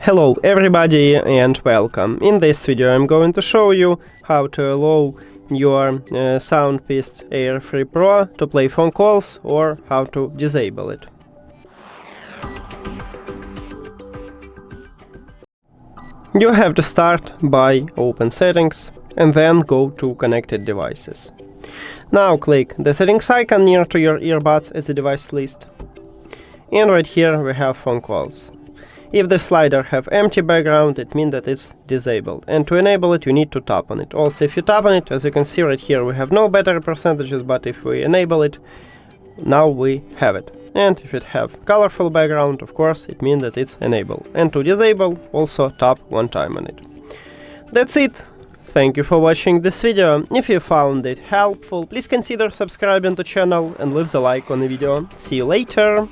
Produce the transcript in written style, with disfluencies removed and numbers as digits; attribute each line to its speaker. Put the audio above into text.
Speaker 1: Hello everybody and welcome. In this video I'm going to show you how to allow your SOUNDPEATS AIR 3 Pro to play phone calls or how to disable it. You have to start by open settings and then go to connected devices. Now click the settings icon near to your earbuds as a device list. And right here we have phone calls. If the slider have empty background, it means that it's disabled. And to enable it, you need to tap on it. Also, if you tap on it, as you can see right here, we have no battery percentages, but if we enable it, now we have it. And if it have colorful background, of course, it means that it's enabled. And to disable, also tap one time on it. That's it. Thank you for watching this video. If you found it helpful, please consider subscribing to the channel and leave the like on the video. See you later!